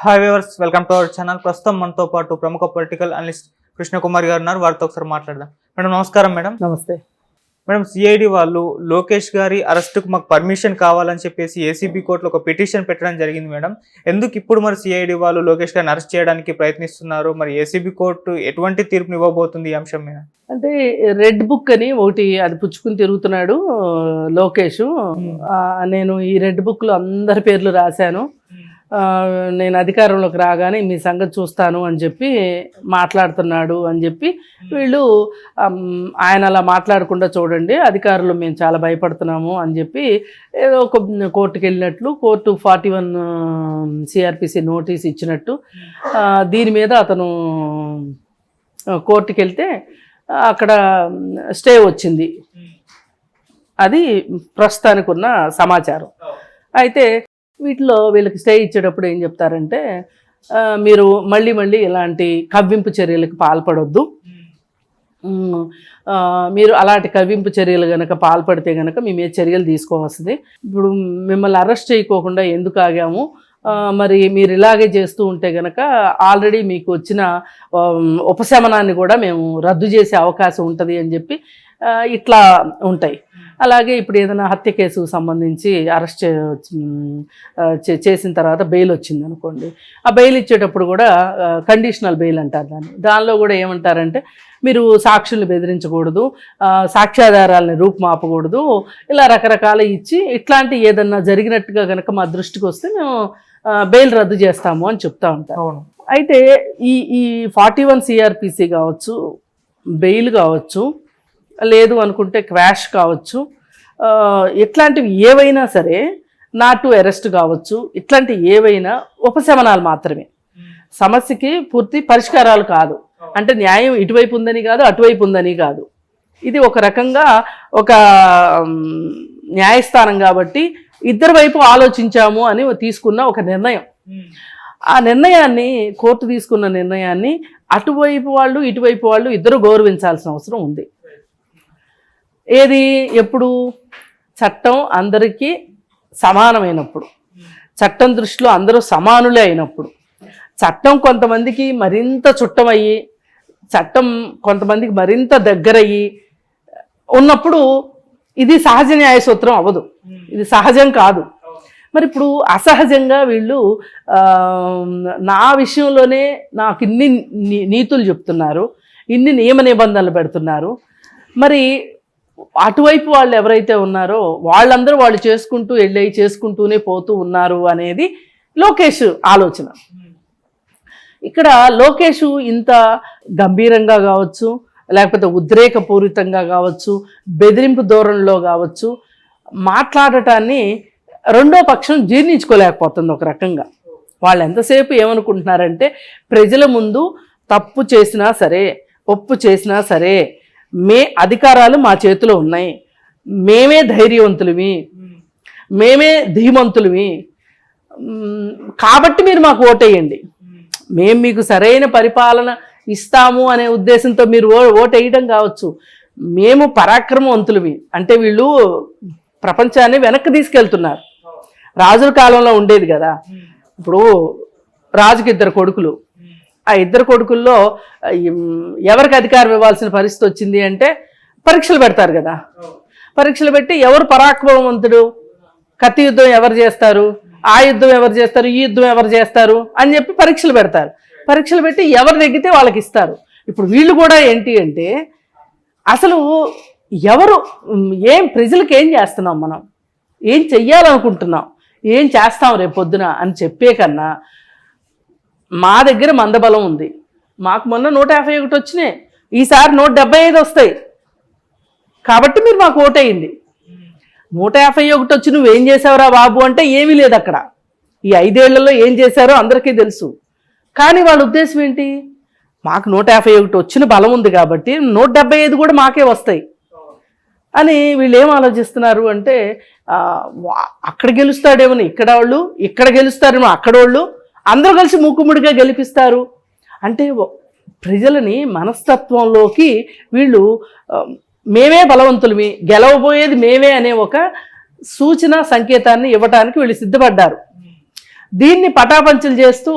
Hi viewers, welcome to our channel. ప్రస్తుతం మనతో పాటు ప్రముఖ పొలిటికల్ అనలిస్ట్ కృష్ణకుమార్ గారు ఉన్నారు. వారితో ఒకసారి మాట్లాడదాం. మేడం నమస్కారం. మేడం నమస్తే. మేడం, సిఐడి వాళ్ళు లోకేష్ గారి అరెస్టుకు మాకు పర్మిషన్ కావాలని చెప్పేసి ఏసీబీ కోర్టులో ఒక పిటిషన్ పెట్టడం జరిగింది. మేడం, ఎందుకు ఇప్పుడు మరి సిఐడి వాళ్ళు లోకేష్ గారిని అరెస్ట్ చేయడానికి ప్రయత్నిస్తున్నారు? మరి ఏసీబీ కోర్టు ఎటువంటి తీర్పుని ఇవ్వబోతుంది ఈ అంశం మీద? అంటే రెడ్ బుక్ అని ఒకటి అది పుచ్చుకుని తిరుగుతున్నాడు లోకేష్. నేను ఈ రెడ్ బుక్లో అందరి పేర్లు రాశాను. నేను అధికారంలోకి రాగానే మీ సంగతి చూస్తాను అని చెప్పి మాట్లాడుతున్నాడు అని చెప్పి వీళ్ళు ఆయన అలా మాట్లాడకుండా చూడండి, అధికారులు మేము చాలా భయపడుతున్నాము అని చెప్పి ఏదో ఒక కోర్టుకు వెళ్ళినట్లు, కోర్టు 41 సిఆర్పిసి నోటీస్ ఇచ్చినట్టు దీని మీద అతను కోర్టుకు వెళ్తే అక్కడ స్టే వచ్చింది. అది ప్రస్తుతానికి ఉన్న సమాచారం. అయితే వీళ్ళకి స్టే ఇచ్చేటప్పుడు ఏం చెప్తారంటే, మీరు మళ్ళీ ఇలాంటి కవ్వింపు చర్యలకు పాల్పడొద్దు, మీరు అలాంటి కవ్వింపు చర్యలు కనుక పాల్పడితే కనుక మీ మీద చర్యలు తీసుకోవస్తుంది. ఇప్పుడు మిమ్మల్ని అరెస్ట్ చేయకోకుండా ఎందుకు ఆగాము, మరి మీరు ఇలాగే చేస్తూ ఉంటే కనుక ఆల్రెడీ మీకు వచ్చిన ఉపశమనాన్ని కూడా మేము రద్దు చేసే అవకాశం ఉంటుంది అని చెప్పి ఇట్లా ఉంటాయి. అలాగే ఇప్పుడు ఏదైనా హత్య కేసుకు సంబంధించి అరెస్ట్ చేసిన తర్వాత బెయిల్ వచ్చింది అనుకోండి, ఆ బెయిల్ ఇచ్చేటప్పుడు కూడా కండిషనల్ బెయిల్ అంటారు దానిలో కూడా ఏమంటారంటే, మీరు సాక్షుల్ని బెదిరించకూడదు, సాక్ష్యాధారాలని రూపుమాపకూడదు, ఇలా రకరకాల ఇచ్చి ఇట్లాంటి ఏదన్నా జరిగినట్టుగా కనుక మా దృష్టికి వస్తే మేము బెయిల్ రద్దు చేస్తాము అని చెప్తా ఉంటారు. అయితే ఈ 41 సిఆర్పిసి కావచ్చు, బెయిల్ కావచ్చు, లేదు అనుకుంటే క్వాష్ కావచ్చు, ఇట్లాంటివి ఏవైనా సరే, నాట్ టు అరెస్ట్ కావచ్చు, ఇట్లాంటివి ఏవైనా ఉపశమనాలు మాత్రమే, సమస్యకి పూర్తి పరిష్కారాలు కాదు. అంటే న్యాయం ఇటువైపు ఉందని కాదు, అటువైపు ఉందని కాదు. ఇది ఒక రకంగా ఒక న్యాయస్థానం కాబట్టి ఇద్దరి వైపు ఆలోచించాము అని తీసుకున్న ఒక నిర్ణయం. ఆ నిర్ణయాన్ని, కోర్టు తీసుకున్న నిర్ణయాన్ని అటువైపు వాళ్ళు ఇటువైపు వాళ్ళు ఇద్దరు గౌరవించాల్సిన అవసరం ఉంది. ఏది ఎప్పుడు? చట్టం అందరికీ సమానమైనప్పుడు, చట్టం దృష్టిలో అందరూ సమానులే అయినప్పుడు, చట్టం కొంతమందికి మరింత చుట్టమయ్యి, చట్టం కొంతమందికి మరింత దగ్గరయ్యి ఉన్నప్పుడు ఇది సహజ న్యాయ సూత్రం అవ్వదు, ఇది సహజం కాదు. మరి ఇప్పుడు అసహజంగా వీళ్ళు నా విషయంలోనే నాకు ఇన్ని నీతులు చెప్తున్నారు, ఇన్ని నియమ నిబంధనలు పెడుతున్నారు, మరి అటువైపు వాళ్ళు ఎవరైతే ఉన్నారో వాళ్ళందరూ వాళ్ళు చేసుకుంటూనే పోతూ ఉన్నారు అనేది లోకేష్ ఆలోచన. ఇక్కడ లోకేష్ ఇంత గంభీరంగా కావచ్చు, లేకపోతే ఉద్రేకపూరితంగా కావచ్చు, బెదిరింపు ధోరణిలో కావచ్చు మాట్లాడటాన్ని రెండో పక్షం జీర్ణించుకోలేకపోతుంది. ఒక రకంగా వాళ్ళు ఎంతసేపు ఏమనుకుంటున్నారంటే, ప్రజల ముందు తప్పు చేసినా సరే, ఒప్పు చేసినా సరే, అధికారాలు మా చేతిలో ఉన్నాయి, మేమే ధైర్యవంతులమి, మేమే ధీమంతులమి, కాబట్టి మీరు మాకు ఓటేయండి, మేము మీకు సరైన పరిపాలన ఇస్తాము అనే ఉద్దేశంతో మీరు ఓటేయడం కావచ్చు, మేము పరాక్రమవంతులమి అంటే వీళ్ళు ప్రపంచాన్ని వెనక్కి తీసుకెళ్తున్నారు. రాజుల కాలంలో ఉండేది కదా, ఇప్పుడు రాజుకి 2 కొడుకులు, ఆ 2 కొడుకుల్లో ఎవరికి అధికారం ఇవ్వాల్సిన పరిస్థితి వచ్చింది అంటే పరీక్షలు పెడతారు కదా. పరీక్షలు పెట్టి ఎవరు పరాక్రమవంతుడు, కత్తి యుద్ధం ఎవరు చేస్తారు, ఆ యుద్ధం ఎవరు చేస్తారు, ఈ యుద్ధం ఎవరు చేస్తారు అని చెప్పి పరీక్షలు పెడతారు. పరీక్షలు పెట్టి ఎవరు నెగ్గితే వాళ్ళకి ఇస్తారు. ఇప్పుడు వీళ్ళు కూడా ఏంటి అంటే, అసలు ఎవరు ప్రజలకు ఏం చేస్తున్నాం, మనం ఏం చెయ్యాలనుకుంటున్నాం, ఏం చేస్తాం రేపొద్దున అని చెప్పే కన్నా, మా దగ్గర మందబలం ఉంది, మాకు మొన్న 151 వచ్చినాయి, ఈసారి 175 వస్తాయి, కాబట్టి మీరు మాకు ఓటేయండి. 151 వచ్చి నువ్వేం చేసావురా బాబు అంటే ఏమీ లేదు అక్కడ. ఈ 5 ఏళ్లలో ఏం చేశారో అందరికీ తెలుసు. కానీ వాళ్ళ ఉద్దేశం ఏంటి, మాకు 151 వచ్చిన బలం ఉంది కాబట్టి 175 కూడా మాకే వస్తాయి అని వీళ్ళు ఏం ఆలోచిస్తున్నారు అంటే, అక్కడ గెలుస్తాడేమో ఇక్కడ వాళ్ళు, ఇక్కడ గెలుస్తారేమో అక్కడ వాళ్ళు, అందరూ కలిసి మూకుముడిగా గెలిపిస్తారు అంటే ప్రజలని మనస్తత్వంలోకి వీళ్ళు మేమే బలవంతులమి, గెలవబోయేది మేమే అనే ఒక సూచన సంకేతాన్ని ఇవ్వడానికి వీళ్ళు సిద్ధపడ్డారు. దీన్ని పటాపంచలు చేస్తూ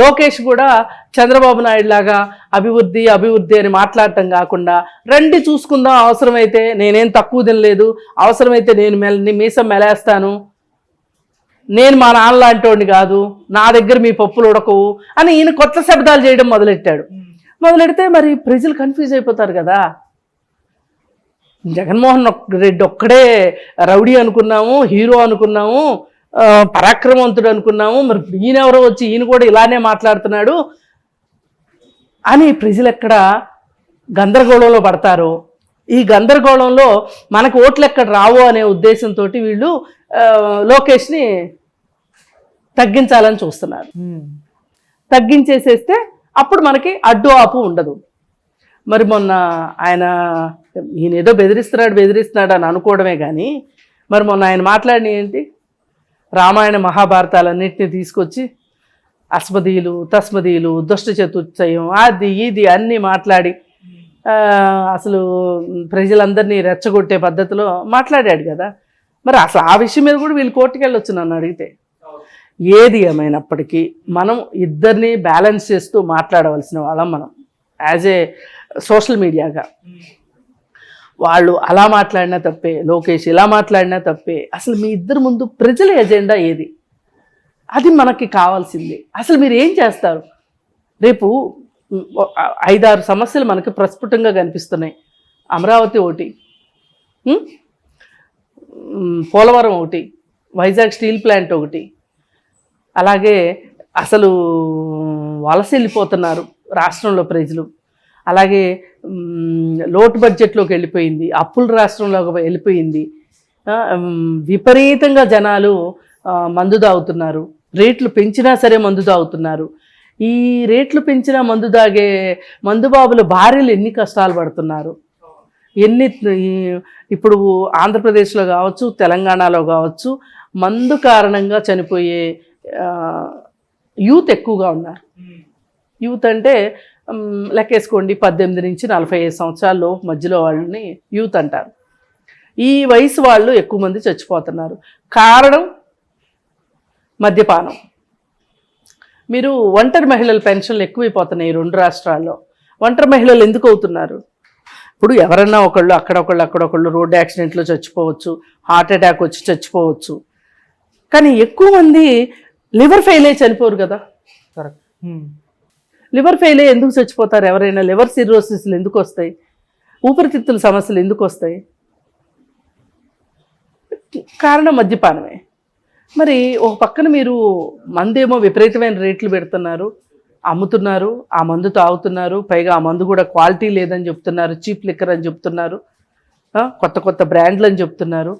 లోకేష్ కూడా చంద్రబాబు నాయుడు లాగా అభివృద్ధి అభివృద్ధి అని మాట్లాడటం కాకుండా రండి చూసుకుందాం, అవసరమైతే నేనేం తక్కువ తినలేదు, అవసరమైతే నేను మీసం మెలేస్తాను, నేను మా నాన్న లాంటి వాడిని కాదు, నా దగ్గర మీ పప్పులు ఉడకవు అని ఈయన కొత్త శబ్దాలు చేయడం మొదలెడితే మరి ప్రజలు కన్ఫ్యూజ్ అయిపోతారు కదా. జగన్మోహన్ రెడ్డి ఒక్కడే రౌడీ అనుకున్నాము, హీరో అనుకున్నాము, పరాక్రమవంతుడు అనుకున్నాము, మరి ఈయనెవరో వచ్చి ఈయన కూడా ఇలానే మాట్లాడుతున్నాడు అని ప్రజలు ఎక్కడ గందరగోళంలో పడతారో, ఈ గందరగోళంలో మనకు ఓట్లు ఎక్కడ రావో అనే ఉద్దేశంతో వీళ్ళు లోకేష్ని తగ్గించాలని చూస్తున్నారు. తగ్గించేసేస్తే అప్పుడు మనకి అడ్డు ఆపు ఉండదు. మరి మొన్న ఈయన ఏదో బెదిరిస్తున్నాడు అని అనుకోవడమే కానీ, మరి మొన్న ఆయన మాట్లాడిన ఏంటి, రామాయణ మహాభారతాలన్నింటినీ తీసుకొచ్చి అస్మదీయులు తస్మదీయులు దుష్ట చతుర్చయం అది ఇది అన్నీ మాట్లాడి అసలు ప్రజలందరినీ రెచ్చగొట్టే పద్ధతిలో మాట్లాడాడు కదా. మరి అసలు ఆ విషయం మీద కూడా వీళ్ళు కోర్టుకు వెళ్ళొచ్చు నన్ను అడిగితే. ఏది ఏమైనప్పటికీ మనం ఇద్దరిని బ్యాలెన్స్ చేస్తూ మాట్లాడవలసిన వాళ్ళం మనం యాజ్ ఏ సోషల్ మీడియాగా. వాళ్ళు అలా మాట్లాడినా తప్పే, లోకేష్ ఇలా మాట్లాడినా తప్పే. అసలు మీ ఇద్దరు ముందు ప్రజల ఎజెండా ఏది, అది మనకి కావాల్సింది. అసలు మీరు ఏం చేస్తారు? రేపు 5-6 సమస్యలు మనకి ప్రస్ఫుటంగా కనిపిస్తున్నాయి. అమరావతి ఒకటి, పోలవరం ఒకటి, వైజాగ్ స్టీల్ ప్లాంట్ ఒకటి, అలాగే అసలు వలస వెళ్ళిపోతున్నారు రాష్ట్రంలో ప్రజలు, అలాగే లోటు బడ్జెట్లోకి వెళ్ళిపోయింది, అప్పుల రాష్ట్రంలోకి వెళ్ళిపోయింది, విపరీతంగా జనాలు మందు తాగుతున్నారు, రేట్లు పెంచినా సరే మందు తాగుతున్నారు. ఈ రేట్లు పెంచినా మందు తాగే మందుబాబుల భార్యలు ఎన్ని కష్టాలు పడుతున్నారు, ఇప్పుడు ఆంధ్రప్రదేశ్లో కావచ్చు, తెలంగాణలో కావచ్చు, మందు కారణంగా చనిపోయే యూత్ ఎక్కువగా ఉన్నారు. యూత్ అంటే లెక్కేసుకోండి 18 నుంచి 45 సంవత్సరాల్లో మధ్యలో వాళ్ళని యూత్ అంటారు. ఈ వయసు వాళ్ళు ఎక్కువ మంది చచ్చిపోతున్నారు. కారణం మద్యపానం. మీరు ఒంటరి మహిళల పెన్షన్లు ఎక్కువైపోతున్నాయి ఈ 2 రాష్ట్రాల్లో. ఒంటరి మహిళలు ఎందుకు అవుతున్నారు? ఇప్పుడు ఎవరన్నా ఒకళ్ళు అక్కడొకళ్ళు రోడ్డు యాక్సిడెంట్లో చచ్చిపోవచ్చు, హార్ట్ అటాక్ వచ్చి చచ్చిపోవచ్చు. కానీ ఎక్కువ మంది లివర్ ఫెయిల్ అయ్యి చనిపోరు కదా. కరెక్ట్. లివర్ ఫెయిల్ అయ్యి ఎందుకు చచ్చిపోతారు ఎవరైనా? లివర్ సిర్రోసిస్లు ఎందుకు వస్తాయి? ఊపిరితిత్తుల సమస్యలు ఎందుకు వస్తాయి? కారణం మద్యపానమే. మరి ఒక పక్కన మీరు మందేమో విపరీతమైన రేట్లు పెడుతున్నారు, అమ్ముతున్నారు, ఆ మందు తాగుతున్నారు, పైగా ఆ మందు కూడా క్వాలిటీ లేదని చెప్తున్నారు, చీప్ లిక్కర్ అని చెప్తున్నారు, కొత్త కొత్త బ్రాండ్లు అని చెప్తున్నారు.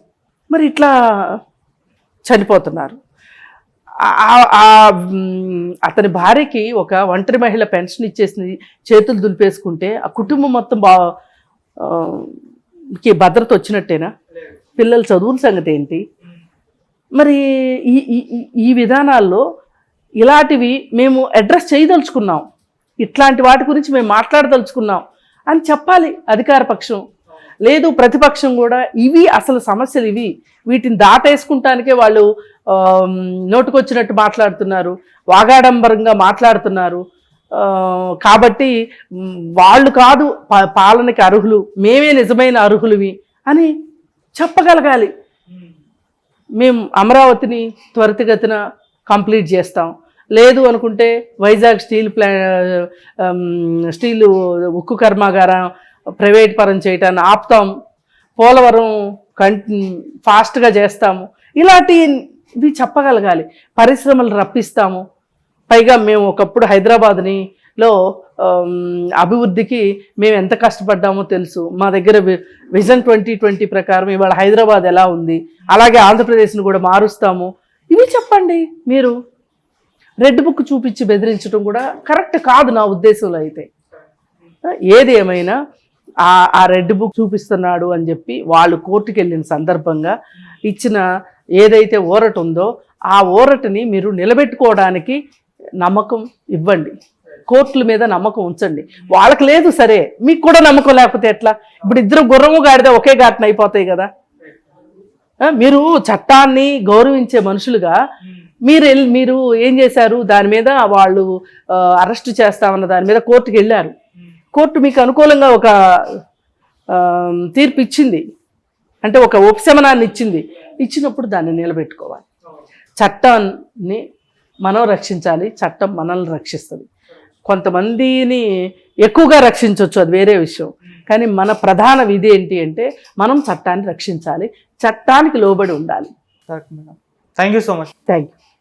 మరి ఇట్లా చనిపోతున్నారు. అతని భార్యకి ఒక ఒంటరి మహిళ పెన్షన్ ఇచ్చేసి చేతులు దులిపేసుకుంటే ఆ కుటుంబం మొత్తం భద్రత వచ్చినట్టేనా? పిల్లల చదువుల సంగతి ఏంటి? మరి ఈ విధానాల్లో ఇలాంటివి మేము అడ్రస్ చేయదలుచుకున్నాం, ఇట్లాంటి వాటి గురించి మేము మాట్లాడదలుచుకున్నాం అని చెప్పాలి అధికార పక్షం. లేదు ప్రతిపక్షం కూడా ఇవి అసలు సమస్యలు, వీటిని దాటేసుకుంటానికే వాళ్ళు నోటుకొచ్చినట్టు మాట్లాడుతున్నారు, వాగాడంబరంగా మాట్లాడుతున్నారు. కాబట్టి వాళ్ళు కాదు పాలనకి అర్హులు, మేమే నిజమైన అర్హులువి అని చెప్పగలగాలి. మేము అమరావతిని త్వరితగతిన కంప్లీట్ చేస్తాం, లేదు అనుకుంటే వైజాగ్ స్టీల్ ఉక్కు కర్మాగారం ప్రైవేట్ పరం చేయటాన్ని ఆపుతాం, పోలవరం ఫాస్ట్గా చేస్తాము, ఇలాంటివి చెప్పగలగాలి. పరిశ్రమలు రప్పిస్తాము. పైగా మేము ఒకప్పుడు హైదరాబాద్లో అభివృద్ధికి మేము ఎంత కష్టపడ్డామో తెలుసు. మా దగ్గర విజన్ 2020 ప్రకారం ఇవాళ హైదరాబాద్ ఎలా ఉంది, అలాగే ఆంధ్రప్రదేశ్ని కూడా మారుస్తాము. ఇవి చెప్పండి. మీరు రెడ్ బుక్ చూపించి బెదిరించడం కూడా కరెక్ట్ కాదు నా ఉద్దేశంలో. అయితే ఏది ఏమైనా ఆ రెడ్ బుక్ చూపిస్తున్నాడు అని చెప్పి వాళ్ళు కోర్టుకు వెళ్ళిన సందర్భంగా ఇచ్చిన ఏదైతే ఊరట ఉందో ఆ ఊరటని మీరు నిలబెట్టుకోవడానికి నమ్మకం ఇవ్వండి, కోర్టుల మీద నమ్మకం ఉంచండి. వాళ్ళకి లేదు సరే, మీకు కూడా నమ్మకం లేకపోతే ఎట్లా? ఇప్పుడు ఇద్దరు గుర్రము గాడిద ఒకే ఘాటన అయిపోతాయి కదా. మీరు చట్టాన్ని గౌరవించే మనుషులుగా మీరు ఏం చేశారు, దాని మీద వాళ్ళు అరెస్ట్ చేస్తామన్న దాని మీద కోర్టుకు వెళ్ళారు. కోర్టు మీకు అనుకూలంగా ఒక తీర్పు ఇచ్చింది, అంటే ఒక ఉపశమనాన్ని ఇచ్చినప్పుడు దాన్ని నిలబెట్టుకోవాలి. చట్టాన్ని మనం రక్షించాలి, చట్టం మనల్ని రక్షిస్తుంది. కొంతమందిని ఎక్కువగా రక్షించవచ్చు, అది వేరే విషయం. కానీ మన ప్రధాన విధి ఏంటి అంటే మనం చట్టాన్ని రక్షించాలి, చట్టానికి లోబడి ఉండాలి. Correct madam. Thank you so much. Thank you.